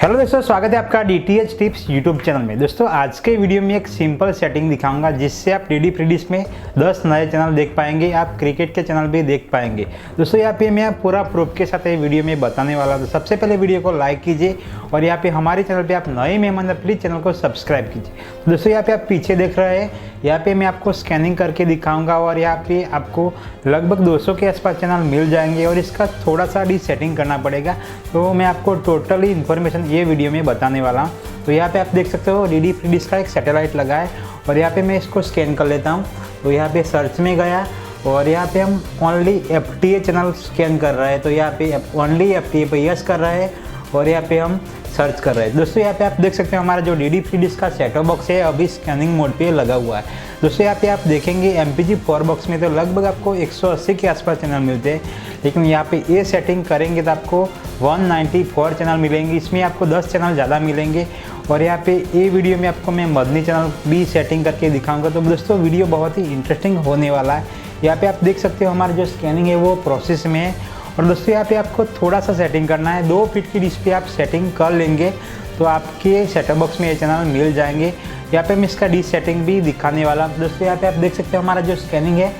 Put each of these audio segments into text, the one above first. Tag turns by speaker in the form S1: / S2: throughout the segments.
S1: Hello दोस्तों, स्वागत है आपका DTH टिप्स यूट्यूब चैनल में। दोस्तों आज के वीडियो में एक सिंपल सेटिंग दिखाऊंगा जिससे आप DD फ्री डिश में 10 नए चैनल देख पाएंगे, आप क्रिकेट के चैनल भी देख पाएंगे। दोस्तों यहाँ पे मैं पूरा प्रूफ के साथ ये वीडियो में बताने वाला हूँ। तो सबसे पहले वीडियो को लाइक कीजिए और यहाँ पे हमारे चैनल पे आप नए मेहमान हैं प्लीज़ चैनल को सब्सक्राइब कीजिए। दोस्तों यहाँ पे आप पीछे देख रहे हैं, यहाँ पे मैं आपको स्कैनिंग करके दिखाऊंगा और यहाँ पे आपको लगभग 200 के आसपास चैनल मिल जाएंगे और इसका थोड़ा सा सेटिंग करना पड़ेगा। तो मैं आपको टोटली इन्फॉर्मेशन ये वीडियो में बताने वाला हूँ। तो यहाँ पे आप देख सकते हो DD फ्री डिश का एक सैटेलाइट लगा है और यहाँ पे मैं इसको स्कैन कर लेता हूँ। तो यहाँ पे सर्च में गया और यहाँ पे हम ओनली FTA चैनल स्कैन कर रहे हैं। तो यहाँ पे ओनली FTA पे यस कर रहे हैं और यहाँ पे हम सर्च कर रहे हैं। दोस्तों यहाँ पे आप देख सकते हैं हमारा जो DD फ्री डिश का सेटअप बॉक्स है अभी स्कैनिंग मोड पे लगा हुआ है। दोस्तों यहाँ पे आप देखेंगे MPG-4 बॉक्स में तो लगभग आपको 180 के आसपास चैनल मिलते हैं, लेकिन यहाँ पे ये सेटिंग करेंगे तो आपको 194 चैनल मिलेंगे। इसमें आपको 10 चैनल ज़्यादा मिलेंगे और यहाँ पे ये वीडियो में आपको मैं मदनी चैनल भी सेटिंग करके दिखाऊंगा। तो दोस्तों वीडियो बहुत ही इंटरेस्टिंग होने वाला है। यहाँ पे आप देख सकते हो हमारा जो स्कैनिंग है वो प्रोसेस में है और दोस्तों यहाँ पे आपको थोड़ा सा सेटिंग करना है। 2 फीट की डिश पे आप सेटिंग कर लेंगे तो आपके सेटअप बॉक्स में ये चैनल मिल जाएंगे। यहाँ पे मैं इसका डिश सेटिंग भी दिखाने वाला हूँ। दोस्तों यहाँ पे आप देख सकते हो हमारा जो स्कैनिंग है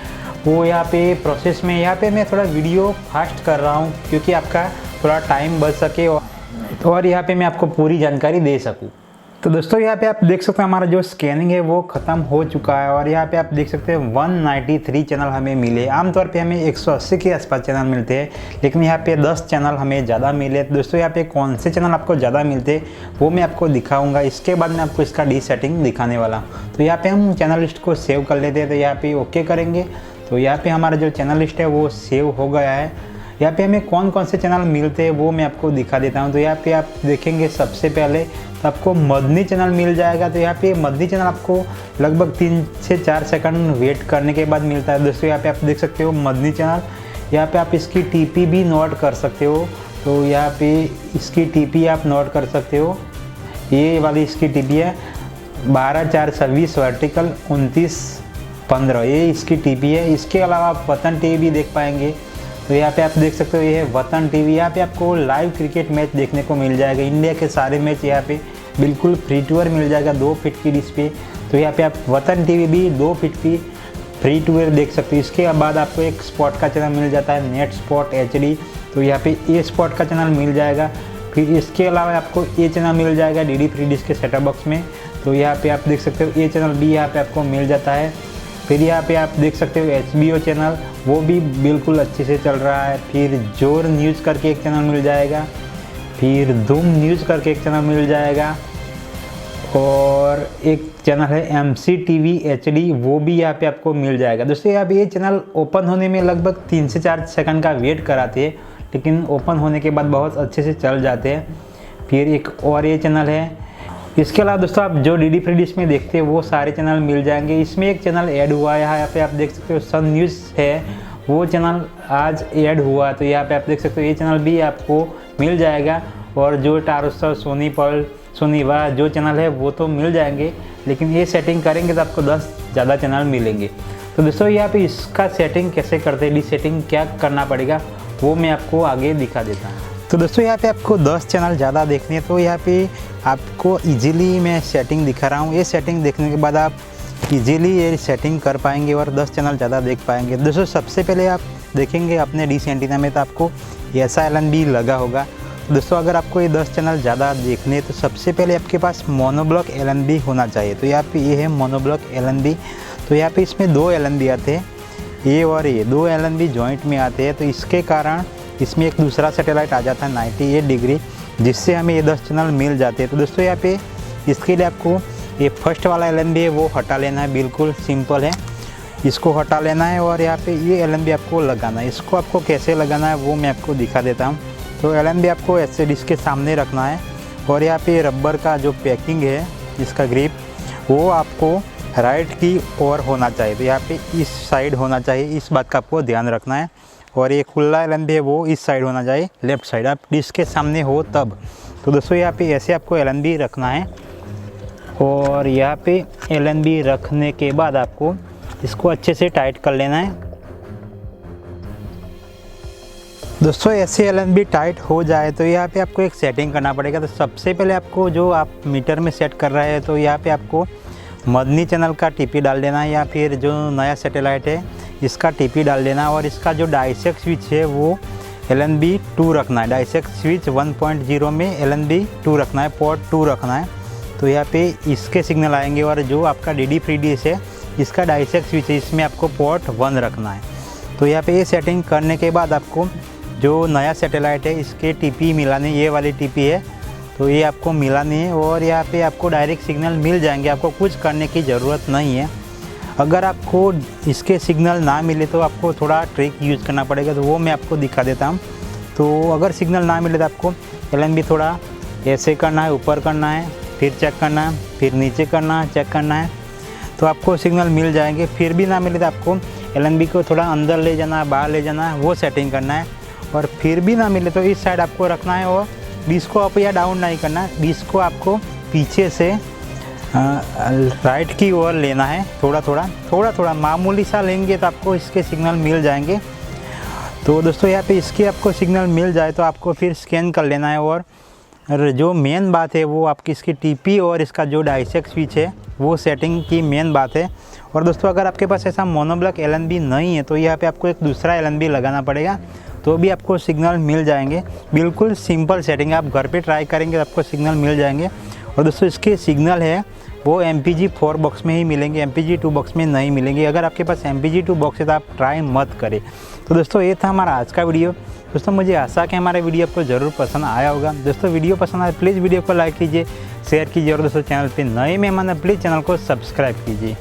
S1: वो यहाँ पे प्रोसेस में। यहाँ पे मैं थोड़ा वीडियो फास्ट कर रहा हूँ क्योंकि आपका थोड़ा टाइम बच सके और यहाँ पे मैं आपको पूरी जानकारी दे सकूँ। तो दोस्तों यहाँ पे आप देख सकते हैं हमारा जो स्कैनिंग है वो ख़त्म हो चुका है और यहाँ पे आप देख सकते हैं 193 चैनल हमें मिले। आमतौर पे हमें 180 के आसपास चैनल मिलते हैं, लेकिन यहाँ पे 10 चैनल हमें ज़्यादा मिले। दोस्तों यहाँ पे कौन से चैनल आपको ज़्यादा मिलते हैं वो मैं आपको दिखाऊंगा। इसके बाद मैं आपको इसका डी सेटिंग दिखाने वाला हूँ। तो यहाँ पर हम चैनल लिस्ट को सेव कर लेते हैं। तो यहाँ पर ओके करेंगे तो यहाँ पर हमारा जो चैनल लिस्ट है वो सेव हो गया है। यहाँ पे हमें कौन कौन से चैनल मिलते हैं वो मैं आपको दिखा देता हूँ। तो यहाँ पे आप देखेंगे सबसे पहले तो आपको मदनी चैनल मिल जाएगा। तो यहाँ पे मदनी चैनल आपको लगभग 3 से 4 सेकंड वेट करने के बाद मिलता है। दोस्तों यहाँ पे आप देख सकते हो मदनी चैनल, यहाँ पे आप इसकी TP भी नोट कर सकते हो। तो यहाँ पे इसकी TP आप नोट कर सकते हो, ये वाली इसकी TP है 12/4/26 वर्टिकल 29/15, ये इसकी TP है। इसके अलावा आप वतन TV भी देख पाएंगे। तो यहाँ पे आप देख सकते हो ये है वतन TV। यहाँ पे आपको लाइव क्रिकेट मैच देखने को मिल जाएगा। इंडिया के सारे मैच यहाँ पे बिल्कुल फ्री टू एयर मिल जाएगा 2 फीट की डिश पे। तो यहाँ पे आप वतन TV भी 2 फीट की फ्री टू एयर देख सकते हो। इसके बाद आपको एक स्पॉट का चैनल मिल जाता है नेट स्पॉट HD। तो यहाँ पे ए स्पॉट का चैनल मिल जाएगा। फिर इसके अलावा आपको ये चैनल मिल जाएगा DD फ्री डिश के सेटअप बॉक्स में। तो यहाँ पे आप देख सकते हो ये चैनल भी यहाँ पे आपको मिल जाता है। फिर यहाँ पे आप देख सकते हो HBO चैनल, वो भी बिल्कुल अच्छे से चल रहा है। फिर जोर न्यूज़ करके एक चैनल मिल जाएगा, फिर धूम न्यूज़ करके एक चैनल मिल जाएगा और एक चैनल है MCTV HD, वो भी यहाँ पे आपको मिल जाएगा। दोस्तों यहाँ पे ये चैनल ओपन होने में लगभग 3 से 4 सेकंड का वेट कराते हैं, लेकिन ओपन होने के बाद बहुत अच्छे से चल जाते हैं। फिर एक और ये चैनल है। इसके अलावा दोस्तों आप जो DD फ्री डिश में देखते हैं वो सारे चैनल मिल जाएंगे। इसमें एक चैनल ऐड हुआ है, यहाँ पे आप देख सकते हो सन न्यूज़ है, वो चैनल आज ऐड हुआ। तो यहाँ पे आप देख सकते हो ये चैनल भी आपको मिल जाएगा। और जो टारोस्टर सोनी पर्ल सोनीवा जो चैनल है वो तो मिल जाएंगे, लेकिन ये सेटिंग करेंगे तो आपको 10 ज़्यादा चैनल मिलेंगे। तो दोस्तों यहाँ पे इसका सेटिंग कैसे करते हैं, डी सेटिंग क्या करना पड़ेगा वो मैं आपको आगे दिखा देता हूँ। तो दोस्तों यहाँ पे आपको 10 चैनल ज़्यादा देखने हैं। तो यहाँ पे आपको इजीली मैं सेटिंग दिखा रहा हूँ। ये सेटिंग देखने के बाद आप इजीली ये सेटिंग कर पाएंगे और 10 चैनल ज़्यादा देख पाएंगे। दोस्तों सबसे पहले आप देखेंगे अपने डिश एंटीना में तो आपको ऐसा LNB लगा होगा। दोस्तों अगर आपको ये 10 चैनल ज़्यादा देखने तो सबसे पहले आपके पास मोनोब्लॉक LNB होना चाहिए। तो यहाँ पे ये है मोनोब्लॉक LNB। तो यहाँ पे इसमें 2 LNB आते हैं, ये और ये 2 LNB जॉइंट में आते हैं। तो इसके कारण इसमें एक दूसरा सैटेलाइट आ जाता है 98 डिग्री, जिससे हमें ये 10 चैनल मिल जाते हैं। तो दोस्तों यहाँ पे इसके लिए आपको ये फर्स्ट वाला LNB है वो हटा लेना है, बिल्कुल सिंपल है, इसको हटा लेना है और यहाँ पे ये LNB आपको लगाना है। इसको आपको कैसे लगाना है वो मैं आपको दिखा देता हूँ। तो LNB आपको ऐसे डिश के सामने रखना है और यहाँ पे रबर का जो पैकिंग है इसका ग्रिप वो आपको राइट की ओर होना चाहिए। तो यहाँ पे इस साइड होना चाहिए, इस बात का आपको ध्यान रखना है। और ये खुला LNB है वो इस साइड होना चाहिए, लेफ़्ट साइड, आप डिश के सामने हो तब। तो दोस्तों यहाँ पे ऐसे आपको LNB रखना है और यहाँ पे LNB रखने के बाद आपको इसको अच्छे से टाइट कर लेना है। दोस्तों ऐसे LNB टाइट हो जाए तो यहाँ पे आपको एक सेटिंग करना पड़ेगा। तो सबसे पहले आपको जो आप मीटर में सेट कर रहे हैं तो यहाँ पे आपको मदनी चैनल का TP डाल देना है या फिर जो नया सैटेलाइट है इसका TP डाल देना, और इसका जो डाइसेक्ट स्विच है वो LNB 2 रखना है। डाइसेक्ट स्विच 1.0 में LNB 2 रखना है, पोर्ट 2 रखना है। तो यहाँ पे इसके सिग्नल आएंगे, और जो आपका DD फ्री डिश है इसका डाइसेक्ट स्विच है इसमें आपको पोर्ट 1 रखना है। तो यहाँ पे ये सेटिंग करने के बाद आपको जो नया सैटेलाइट है इसके TP मिलाने, ये वाली TP है तो ये आपको मिलानी है, और यहाँ पे आपको डायरेक्ट सिग्नल मिल जाएंगे, आपको कुछ करने की ज़रूरत नहीं है। अगर आपको इसके सिग्नल ना मिले तो आपको थोड़ा ट्रिक यूज़ करना पड़ेगा, तो वो मैं आपको दिखा देता हूँ। तो अगर सिग्नल ना मिले तो आपको LNB थोड़ा ऐसे करना है, ऊपर करना है, फिर चेक करना है, फिर नीचे करना है, चेक करना है, तो आपको सिग्नल मिल जाएंगे। फिर भी ना मिले तो आपको LNB को थोड़ा अंदर ले जाना है, बाहर ले जाना है, वो सेटिंग करना है। और फिर भी ना मिले तो इस साइड आपको रखना है, और डिश को अप या डाउन नहीं करना है, डिश को आपको पीछे से राइट की ओर लेना है, थोड़ा थोड़ा मामूली सा लेंगे तो आपको इसके सिग्नल मिल जाएंगे। तो दोस्तों यहाँ पे इसके आपको सिग्नल मिल जाए तो आपको फिर स्कैन कर लेना है, और जो मेन बात है वो आपकी इसकी TP और इसका जो डाइसेक्ट स्विच है वो सेटिंग की मेन बात है। और दोस्तों अगर आपके पास ऐसा मोनोब्लॉक LNB नहीं है तो यहाँ पे आपको एक दूसरा LNB लगाना पड़ेगा, तो भी आपको सिग्नल मिल जाएंगे। बिल्कुल सिंपल सेटिंग, आप घर पे ट्राई करेंगे तो आपको सिग्नल मिल जाएंगे। और दोस्तों इसके सिग्नल है वो MPG 4 बॉक्स में ही मिलेंगे, MPG 2 बॉक्स में नहीं मिलेंगे। अगर आपके पास MPG 2 बॉक्स है तो आप ट्राई मत करें। तो दोस्तों ये था हमारा आज का वीडियो। दोस्तों मुझे आशा है कि हमारा वीडियो आपको ज़रूर पसंद आया होगा। दोस्तों वीडियो पसंद आए प्लीज़ वीडियो को लाइक कीजिए, शेयर कीजिए, और दोस्तों चैनल पे नए मेहमान हैं प्लीज़ चैनल को सब्सक्राइब कीजिए।